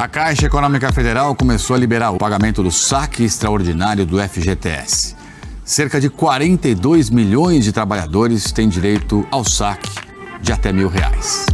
A Caixa Econômica Federal começou a liberar o pagamento do saque extraordinário do FGTS. Cerca de 42 milhões de trabalhadores têm direito ao saque de até R$1.000.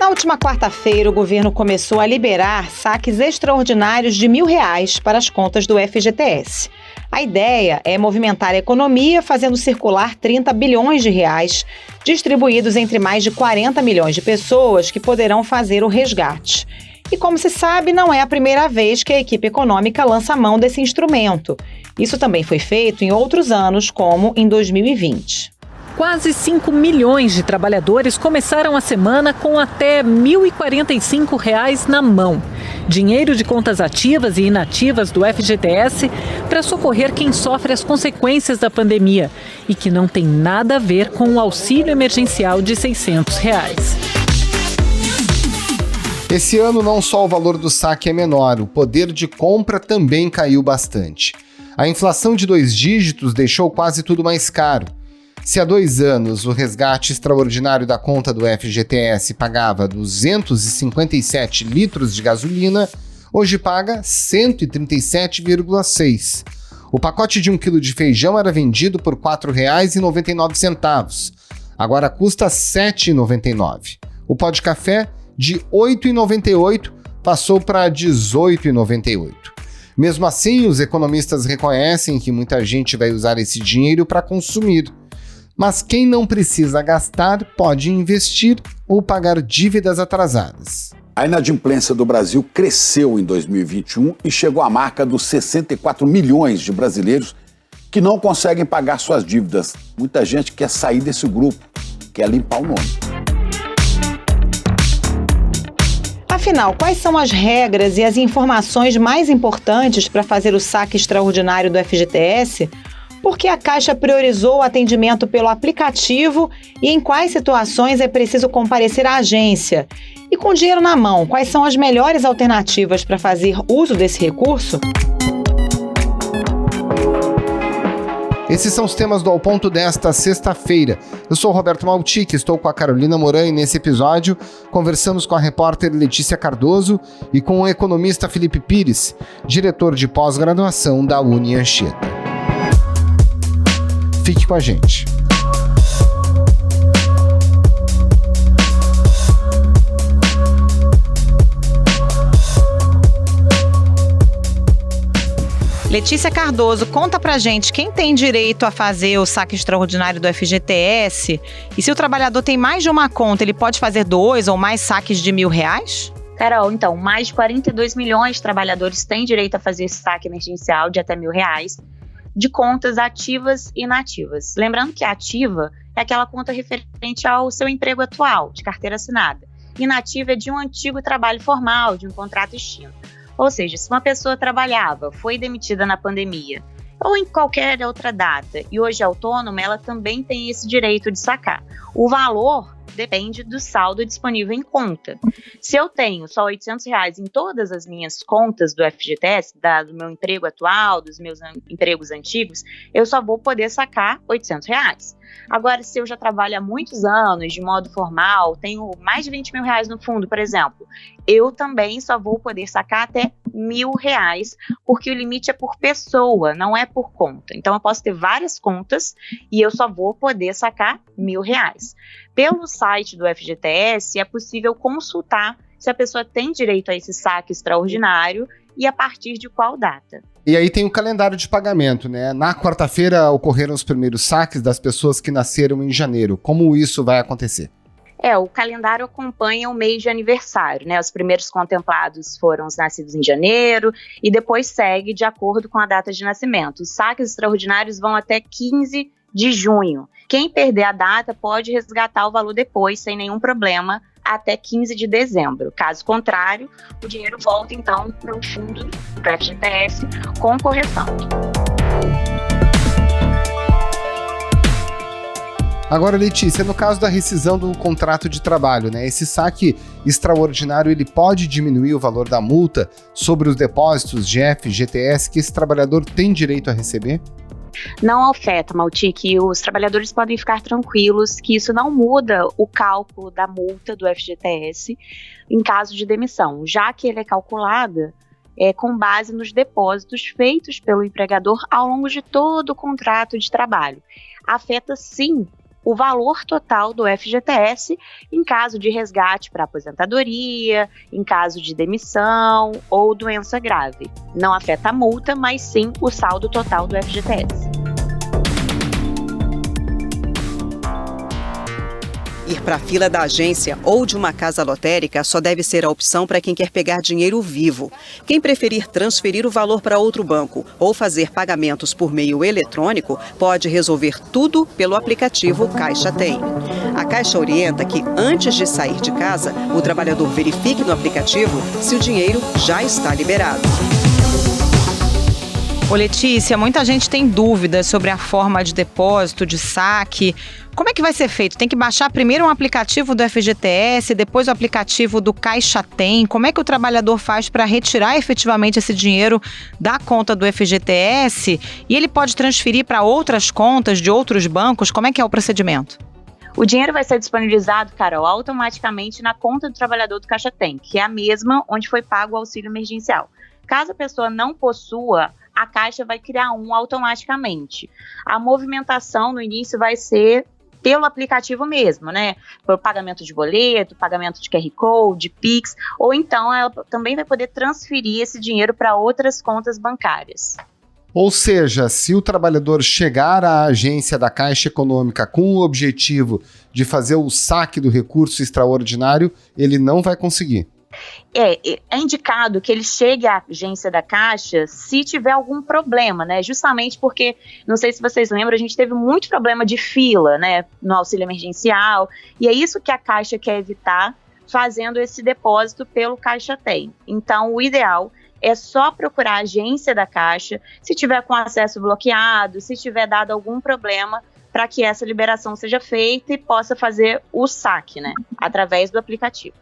Na última quarta-feira, o governo começou a liberar saques extraordinários de R$1.000 para as contas do FGTS. A ideia é movimentar a economia fazendo circular 30 bilhões de reais, distribuídos entre mais de 40 milhões de pessoas que poderão fazer o resgate. E como se sabe, não é a primeira vez que a equipe econômica lança mão desse instrumento. Isso também foi feito em outros anos, como em 2020. Quase 5 milhões de trabalhadores começaram a semana com até R$ 1.045 na mão. Dinheiro de contas ativas e inativas do FGTS para socorrer quem sofre as consequências da pandemia e que não tem nada a ver com o auxílio emergencial de R$ 600. Esse ano não só o valor do saque é menor, o poder de compra também caiu bastante. A inflação de 2 dígitos deixou quase tudo mais caro. Se há 2 anos o resgate extraordinário da conta do FGTS pagava 257 litros de gasolina, hoje paga 137,6. O pacote de 1 quilo de feijão era vendido por R$ 4,99. Agora custa R$ 7,99. O pó de café, de R$ 8,98, passou para R$ 18,98. Mesmo assim, os economistas reconhecem que muita gente vai usar esse dinheiro para consumir. Mas quem não precisa gastar pode investir ou pagar dívidas atrasadas. A inadimplência do Brasil cresceu em 2021 e chegou à marca dos 64 milhões de brasileiros que não conseguem pagar suas dívidas. Muita gente quer sair desse grupo, quer limpar o nome. Afinal, quais são as regras e as informações mais importantes para fazer o saque extraordinário do FGTS? Por que a Caixa priorizou o atendimento pelo aplicativo e em quais situações é preciso comparecer à agência? E com dinheiro na mão, quais são as melhores alternativas para fazer uso desse recurso? Esses são os temas do Ao Ponto desta sexta-feira. Eu sou o Roberto Maltic, estou com a Carolina Moran e nesse episódio conversamos com a repórter Letícia Cardoso e com o economista Felipe Pires, diretor de pós-graduação da Unianchieta. Fique com a gente. Letícia Cardoso, conta pra gente quem tem direito a fazer o saque extraordinário do FGTS e se o trabalhador tem mais de uma conta, ele pode fazer 2 ou mais saques de R$1.000? Carol, então, mais de 42 milhões de trabalhadores têm direito a fazer esse saque emergencial de até R$1.000 de contas ativas e inativas. Lembrando que a ativa é aquela conta referente ao seu emprego atual, de carteira assinada. Inativa é de um antigo trabalho formal, de um contrato extinto. Ou seja, se uma pessoa trabalhava, foi demitida na pandemia ou em qualquer outra data e hoje é autônoma, ela também tem esse direito de sacar. O valor depende do saldo disponível em conta. Se eu tenho só R$800 em todas as minhas contas do FGTS, do meu emprego atual, dos meus empregos antigos, eu só vou poder sacar R$800. Agora, se eu já trabalho há muitos anos, de modo formal, tenho mais de R$20.000 no fundo, por exemplo, eu também só vou poder sacar até R$1.000, porque o limite é por pessoa, não é por conta. Então, eu posso ter várias contas e eu só vou poder sacar R$1.000. Pelo site do FGTS, é possível consultar se a pessoa tem direito a esse saque extraordinário e a partir de qual data. E aí tem o calendário de pagamento, né? Na quarta-feira ocorreram os primeiros saques das pessoas que nasceram em janeiro. Como isso vai acontecer? O calendário acompanha o mês de aniversário, né? Os primeiros contemplados foram os nascidos em janeiro e depois segue de acordo com a data de nascimento. Os saques extraordinários vão até 15 de junho. Quem perder a data pode resgatar o valor depois, sem nenhum problema, até 15 de dezembro. Caso contrário, o dinheiro volta então para o fundo do FGTS com correção. Agora, Letícia, no caso da rescisão do contrato de trabalho, né? Esse saque extraordinário, ele pode diminuir o valor da multa sobre os depósitos de FGTS que esse trabalhador tem direito a receber? Não afeta, Maltic, os trabalhadores podem ficar tranquilos que isso não muda o cálculo da multa do FGTS em caso de demissão, já que ele é calculado com base nos depósitos feitos pelo empregador ao longo de todo o contrato de trabalho. Afeta sim o valor total do FGTS em caso de resgate para aposentadoria, em caso de demissão ou doença grave. Não afeta a multa, mas sim o saldo total do FGTS. Ir para a fila da agência ou de uma casa lotérica só deve ser a opção para quem quer pegar dinheiro vivo. Quem preferir transferir o valor para outro banco ou fazer pagamentos por meio eletrônico pode resolver tudo pelo aplicativo Caixa Tem. A Caixa orienta que, antes de sair de casa, o trabalhador verifique no aplicativo se o dinheiro já está liberado. Ô Letícia, muita gente tem dúvidas sobre a forma de depósito, de saque. Como é que vai ser feito? Tem que baixar primeiro um aplicativo do FGTS, depois o aplicativo do Caixa Tem. Como é que o trabalhador faz para retirar efetivamente esse dinheiro da conta do FGTS? E ele pode transferir para outras contas de outros bancos? Como é que é o procedimento? O dinheiro vai ser disponibilizado, Carol, automaticamente na conta do trabalhador do Caixa Tem, que é a mesma onde foi pago o auxílio emergencial. Caso a pessoa não possua, a Caixa vai criar um automaticamente. A movimentação no início vai ser pelo aplicativo mesmo, né? Por pagamento de boleto, pagamento de QR Code, Pix, ou então ela também vai poder transferir esse dinheiro para outras contas bancárias. Ou seja, se o trabalhador chegar à agência da Caixa Econômica com o objetivo de fazer o saque do recurso extraordinário, ele não vai conseguir. É indicado que ele chegue à agência da Caixa se tiver algum problema, né? Justamente porque, não sei se vocês lembram, a gente teve muito problema de fila, né? No auxílio emergencial, e é isso que a Caixa quer evitar fazendo esse depósito pelo Caixa Tem. Então, o ideal é só procurar a agência da Caixa, se tiver com acesso bloqueado, se tiver dado algum problema, para que essa liberação seja feita e possa fazer o saque, né? Através do aplicativo.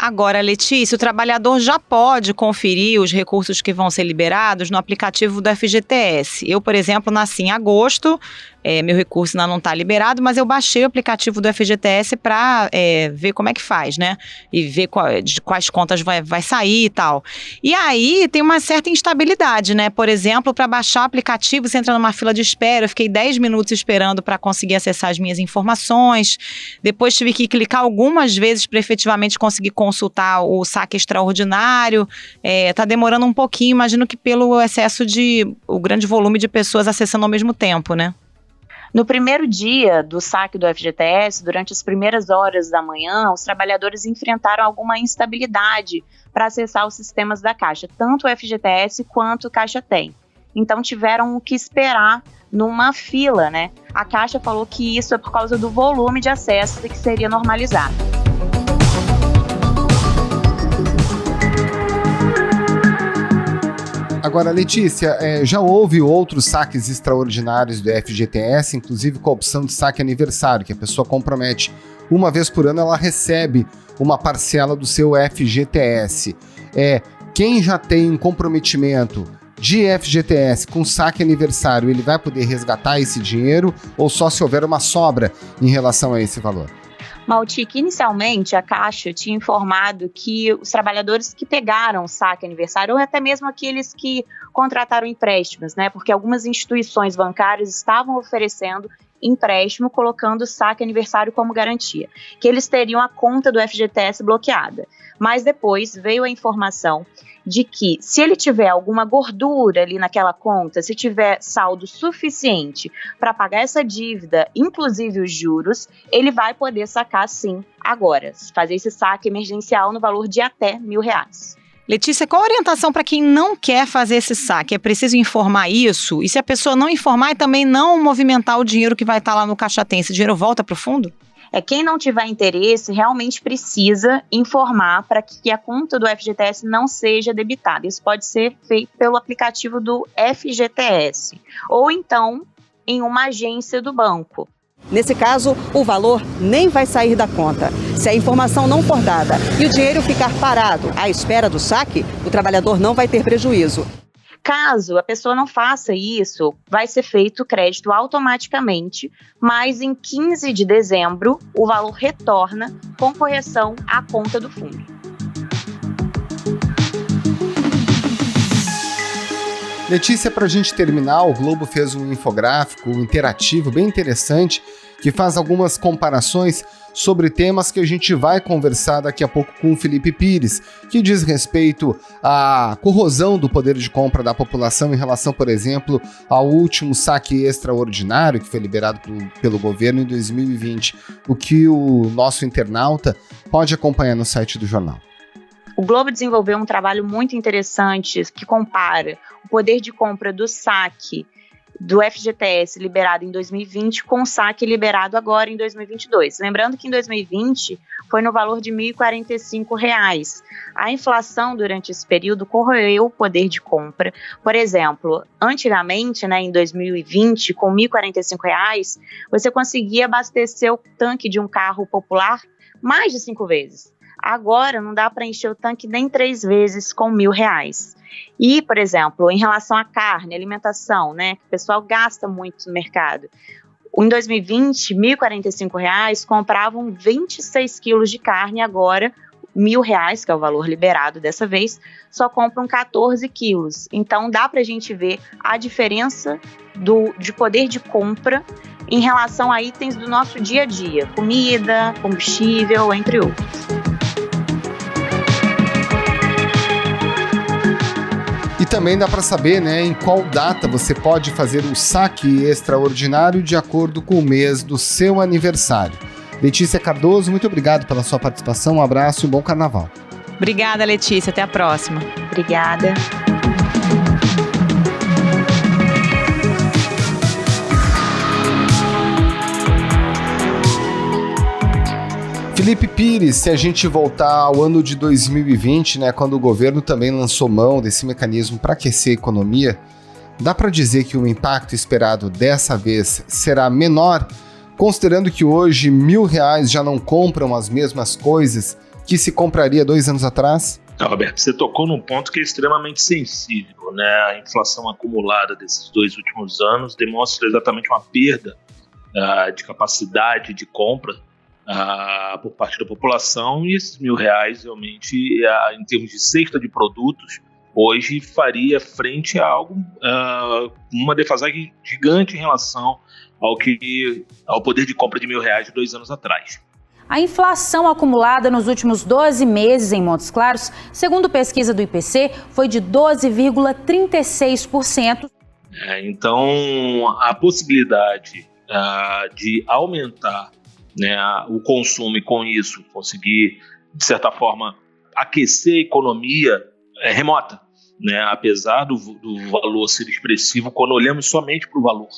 Agora, Letícia, o trabalhador já pode conferir os recursos que vão ser liberados no aplicativo do FGTS. Eu, por exemplo, nasci em agosto, meu recurso ainda não está liberado, mas eu baixei o aplicativo do FGTS para ver como é que faz, né? E ver de quais contas vai sair e tal. E aí tem uma certa instabilidade, né? Por exemplo, para baixar o aplicativo, você entra numa fila de espera, eu fiquei 10 minutos esperando para conseguir acessar as minhas informações. Depois tive que clicar algumas vezes para efetivamente conseguir consultar o saque extraordinário. Tá demorando um pouquinho, imagino que pelo excesso o grande volume de pessoas acessando ao mesmo tempo, né? No primeiro dia do saque do FGTS, durante as primeiras horas da manhã, os trabalhadores enfrentaram alguma instabilidade para acessar os sistemas da Caixa, tanto o FGTS quanto o Caixa Tem. Então tiveram que esperar numa fila, né? A Caixa falou que isso é por causa do volume de acesso e que seria normalizado. Agora, Letícia, já houve outros saques extraordinários do FGTS, inclusive com a opção de saque aniversário, que a pessoa compromete uma vez por ano, ela recebe uma parcela do seu FGTS. Quem já tem um comprometimento de FGTS com saque aniversário, ele vai poder resgatar esse dinheiro ou só se houver uma sobra em relação a esse valor? Maltic, inicialmente a Caixa tinha informado que os trabalhadores que pegaram o saque aniversário, ou até mesmo aqueles que contrataram empréstimos, né? Porque algumas instituições bancárias estavam oferecendo empréstimo colocando o saque aniversário como garantia, que eles teriam a conta do FGTS bloqueada. Mas depois veio a informação de que se ele tiver alguma gordura ali naquela conta, se tiver saldo suficiente para pagar essa dívida, inclusive os juros, ele vai poder sacar sim agora, fazer esse saque emergencial no valor de até R$1.000. Letícia, qual a orientação para quem não quer fazer esse saque? É preciso informar isso? E se a pessoa não informar e também não movimentar o dinheiro que vai estar lá no Caixa Tem, esse dinheiro volta para o fundo? Quem não tiver interesse realmente precisa informar para que a conta do FGTS não seja debitada. Isso pode ser feito pelo aplicativo do FGTS ou então em uma agência do banco. Nesse caso, o valor nem vai sair da conta. Se a informação não for dada e o dinheiro ficar parado à espera do saque, o trabalhador não vai ter prejuízo. Caso a pessoa não faça isso, vai ser feito o crédito automaticamente, mas em 15 de dezembro o valor retorna com correção à conta do fundo. Letícia, para a gente terminar, o Globo fez um infográfico interativo bem interessante que faz algumas comparações sobre temas que a gente vai conversar daqui a pouco com o Felipe Pires, que diz respeito à corrosão do poder de compra da população em relação, por exemplo, ao último saque extraordinário que foi liberado pelo governo em 2020, o que o nosso internauta pode acompanhar no site do jornal. O Globo desenvolveu um trabalho muito interessante que compara o poder de compra do saque do FGTS liberado em 2020 com o saque liberado agora em 2022. Lembrando que em 2020 foi no valor de R$ 1.045. A inflação durante esse período corroeu o poder de compra. Por exemplo, antigamente, em 2020, com R$ 1.045, você conseguia abastecer o tanque de um carro popular mais de 5 vezes. Agora não dá para encher o tanque nem 3 vezes com R$ 1.000. E, por exemplo, em relação à carne, alimentação, que o pessoal gasta muito no mercado. Em 2020, R$ 1.045 compravam 26 quilos de carne, agora R$ 1.000, que é o valor liberado dessa vez, só compram 14 quilos. Então dá para a gente ver a diferença de poder de compra em relação a itens do nosso dia a dia, comida, combustível, entre outros. E também dá para saber, em qual data você pode fazer o saque extraordinário de acordo com o mês do seu aniversário. Letícia Cardoso, muito obrigado pela sua participação, um abraço e um bom carnaval. Obrigada, Letícia, até a próxima. Obrigada. Felipe Pires, se a gente voltar ao ano de 2020, quando o governo também lançou mão desse mecanismo para aquecer a economia, dá para dizer que o impacto esperado dessa vez será menor, considerando que hoje R$ 1.000 já não compram as mesmas coisas que se compraria 2 anos atrás? Roberto, você tocou num ponto que é extremamente sensível, A inflação acumulada desses 2 últimos anos demonstra exatamente uma perda de capacidade de compra por parte da população, e esses R$ 1.000 realmente, em termos de cesta de produtos, hoje faria frente a uma defasagem gigante em relação ao poder de compra de R$ 1.000 de 2 anos atrás. A inflação acumulada nos últimos 12 meses em Montes Claros, segundo pesquisa do IPC, foi de 12,36%. Então, a possibilidade de aumentar o consumo e com isso conseguir, de certa forma, aquecer a economia é remota, apesar do valor ser expressivo quando olhamos somente para o valor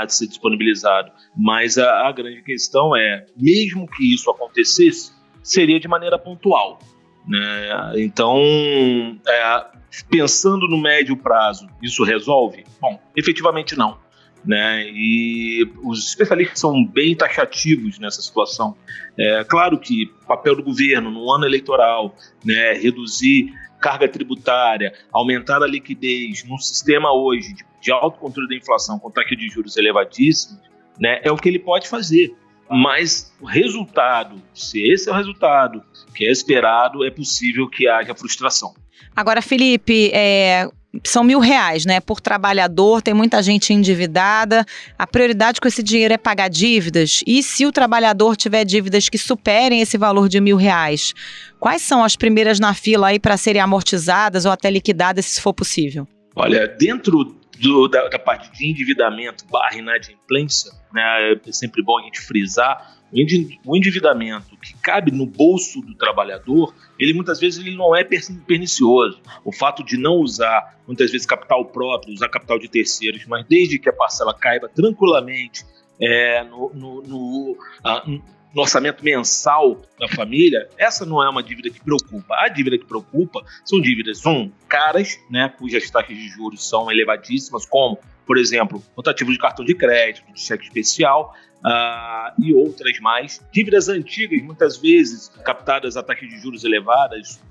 a ser disponibilizado. Mas a grande questão é, mesmo que isso acontecesse, seria de maneira pontual. Então, pensando no médio prazo, isso resolve? Bom, efetivamente não. E os especialistas são bem taxativos nessa situação. Claro que o papel do governo no ano eleitoral, reduzir carga tributária, aumentar a liquidez num sistema hoje de autocontrole da inflação com taxa de juros elevadíssimos, é o que ele pode fazer. Mas o resultado, se esse é o resultado que é esperado, é possível que haja frustração. Agora, Felipe, são R$ 1.000, por trabalhador, tem muita gente endividada. A prioridade com esse dinheiro é pagar dívidas. E se o trabalhador tiver dívidas que superem esse valor de R$ 1.000, quais são as primeiras na fila aí para serem amortizadas ou até liquidadas, se for possível? Olha, dentro da parte de endividamento / inadimplência, é sempre bom a gente frisar, o endividamento que cabe no bolso do trabalhador, ele muitas vezes ele não é pernicioso. O fato de não usar, muitas vezes, capital próprio, usar capital de terceiros, mas desde que a parcela caiba tranquilamente no orçamento mensal da família, essa não é uma dívida que preocupa. A dívida que preocupa são dívidas, caras, cujas taxas de juros são elevadíssimas, como, por exemplo, rotativo de cartão de crédito, de cheque especial, e outras mais. Dívidas antigas, muitas vezes captadas a taxas de juros elevadas,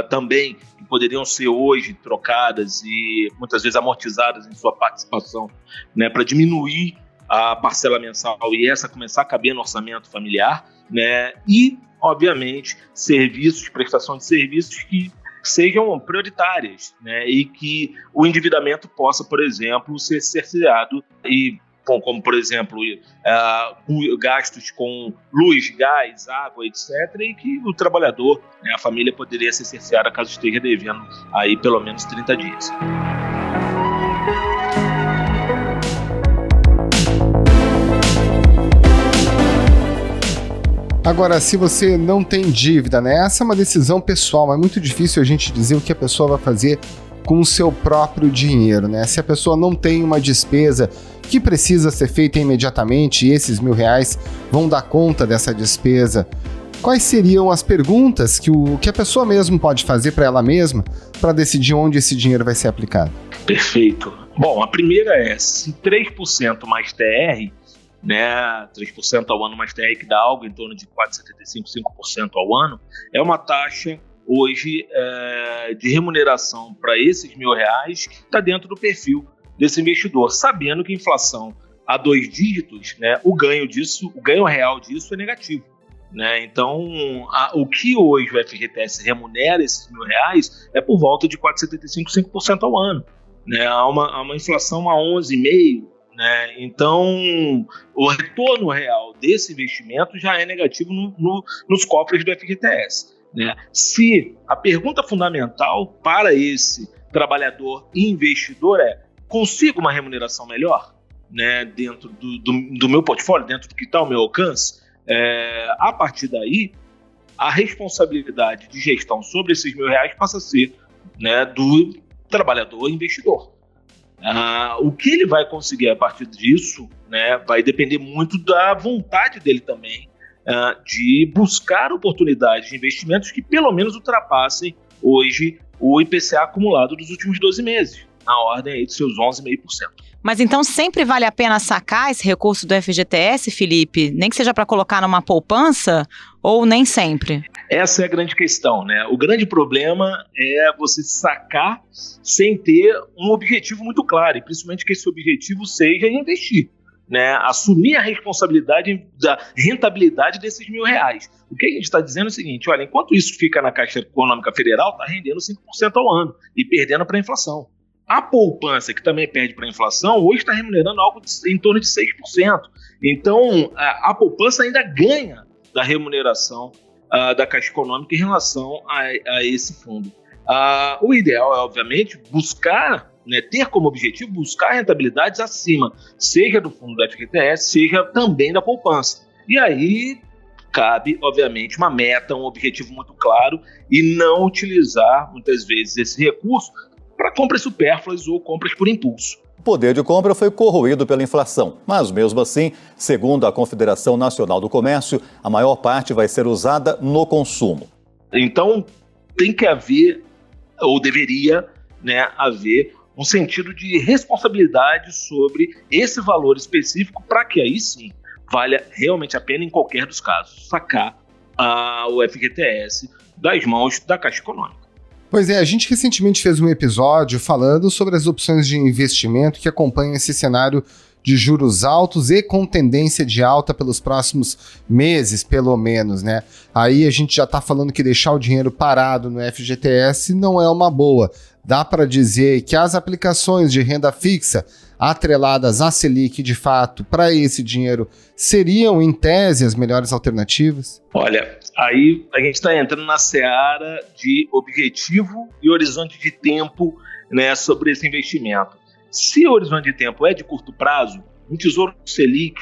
também, que poderiam ser hoje trocadas e muitas vezes amortizadas em sua participação, né, para diminuir a parcela mensal e essa começar a caber no orçamento familiar, né, e, obviamente, prestação de serviços que sejam prioritárias, né, e que o endividamento possa, por exemplo, ser cerceado e como, por exemplo, gastos com luz, gás, água, etc., e que o trabalhador, né, a família, poderia ser cerceada caso esteja devendo aí pelo menos 30 dias. Agora, se você não tem dívida, né? Essa é uma decisão pessoal, é muito difícil a gente dizer o que a pessoa vai fazer com o seu próprio dinheiro, né? Se a pessoa não tem uma despesa que precisa ser feita imediatamente e esses R$1.000 vão dar conta dessa despesa, quais seriam as perguntas que a pessoa mesmo pode fazer para ela mesma para decidir onde esse dinheiro vai ser aplicado? Perfeito. Bom, a primeira é, se 3% mais TR, né, 3% ao ano mais TR, que dá algo em torno de 4,75%, 5% ao ano, é uma taxa hoje de remuneração para esses R$1.000 que está dentro do perfil desse investidor, sabendo que a inflação a 2 dígitos, né, o ganho real disso é negativo, né? Então, o que hoje o FGTS remunera esses R$1.000 é por volta de 4,75%, 5% ao ano, né? Há uma inflação a 11,5%, né? Então, o retorno real desse investimento já é negativo nos cofres do FGTS, né? Se a pergunta fundamental para esse trabalhador e investidor consigo uma remuneração melhor, né, dentro do meu portfólio, dentro do que está ao meu alcance, a partir daí, a responsabilidade de gestão sobre esses R$1.000 passa a ser, né, do trabalhador e investidor. O que ele vai conseguir a partir disso, né, vai depender muito da vontade dele também de buscar oportunidades de investimentos que pelo menos ultrapassem hoje o IPCA acumulado dos últimos 12 meses, na ordem aí de seus 11,5%. Mas então sempre vale a pena sacar esse recurso do FGTS, Felipe? Nem que seja para colocar numa poupança ou nem sempre? Essa é a grande questão, né? O grande problema é você sacar sem ter um objetivo muito claro, e principalmente que esse objetivo seja investir, né? Assumir a responsabilidade da rentabilidade desses R$1.000. O que a gente está dizendo é o seguinte: olha, enquanto isso fica na Caixa Econômica Federal, está rendendo 5% ao ano e perdendo para a inflação. A poupança, que também perde para a inflação, hoje está remunerando algo em torno de 6%. Então, a poupança ainda ganha da remuneração da Caixa Econômica em relação a esse fundo. O ideal é, obviamente, buscar, né, ter como objetivo buscar rentabilidades acima, seja do fundo da FGTS, seja também da poupança. E aí cabe, obviamente, uma meta, um objetivo muito claro e não utilizar, muitas vezes, esse recurso para compras supérfluas ou compras por impulso. O poder de compra foi corroído pela inflação, mas mesmo assim, segundo a Confederação Nacional do Comércio, a maior parte vai ser usada no consumo. Então, tem que haver, ou deveria, né, haver um sentido de responsabilidade sobre esse valor específico para que aí sim valha realmente a pena, em qualquer dos casos, sacar o FGTS das mãos da Caixa Econômica. Pois é, a gente recentemente fez um episódio falando sobre as opções de investimento que acompanham esse cenário de juros altos e com tendência de alta pelos próximos meses, pelo menos, né? Aí a gente já está falando que deixar o dinheiro parado no FGTS não é uma boa. Dá para dizer que as aplicações de renda fixa atreladas à Selic, de fato, para esse dinheiro, seriam, em tese, as melhores alternativas? Olha, aí a gente está entrando na seara de objetivo e horizonte de tempo, né, sobre esse investimento. Se o horizonte de tempo é de curto prazo, um Tesouro Selic,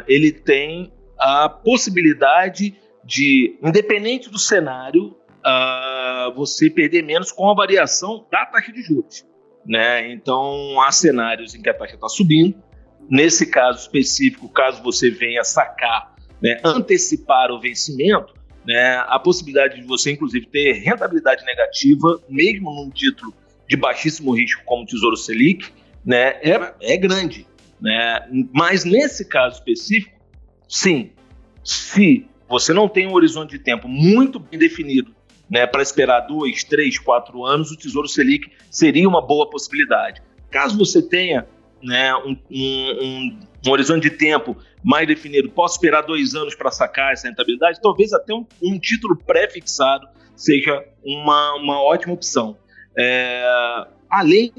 ele tem a possibilidade de, independente do cenário, você perder menos com a variação da taxa de juros, né? Então, há cenários em que a taxa está subindo. Nesse caso específico, caso você venha sacar, né, antecipar o vencimento, né, a possibilidade de você, inclusive, ter rentabilidade negativa, mesmo num título de baixíssimo risco como o Tesouro Selic, né, é grande, né? Mas nesse caso específico, sim, se você não tem um horizonte de tempo muito bem definido né, para esperar 2, 3, 4 anos, o Tesouro Selic seria uma boa possibilidade. Caso você tenha, né, um horizonte de tempo mais definido, posso esperar 2 anos para sacar essa rentabilidade, talvez até um título pré-fixado seja uma ótima opção. Além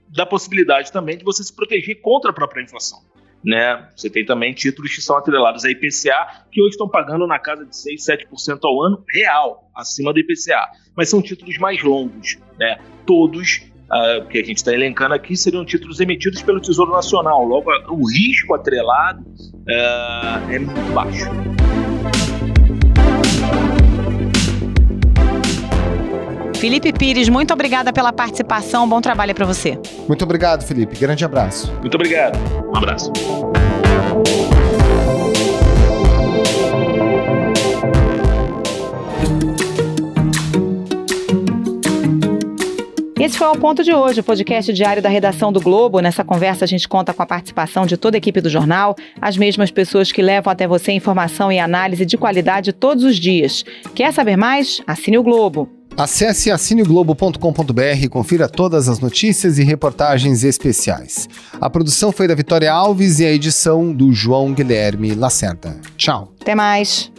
da possibilidade também de você se proteger contra a própria inflação, né? Você tem também títulos que são atrelados a IPCA, que hoje estão pagando na casa de 6, 7% ao ano, real, acima do IPCA. Mas são títulos mais longos, né? Todos que a gente está elencando aqui seriam títulos emitidos pelo Tesouro Nacional. Logo, o risco atrelado é muito baixo. Felipe Pires, muito obrigada pela participação. Bom trabalho para você. Muito obrigado, Felipe. Grande abraço. Muito obrigado. Um abraço. Esse foi o Ponto de hoje, o podcast diário da redação do Globo. Nessa conversa a gente conta com a participação de toda a equipe do jornal, as mesmas pessoas que levam até você informação e análise de qualidade todos os dias. Quer saber mais? Assine o Globo. Acesse assineglobo.com.br e confira todas as notícias e reportagens especiais. A produção foi da Vitória Alves e a edição do João Guilherme Lacerda. Tchau. Até mais.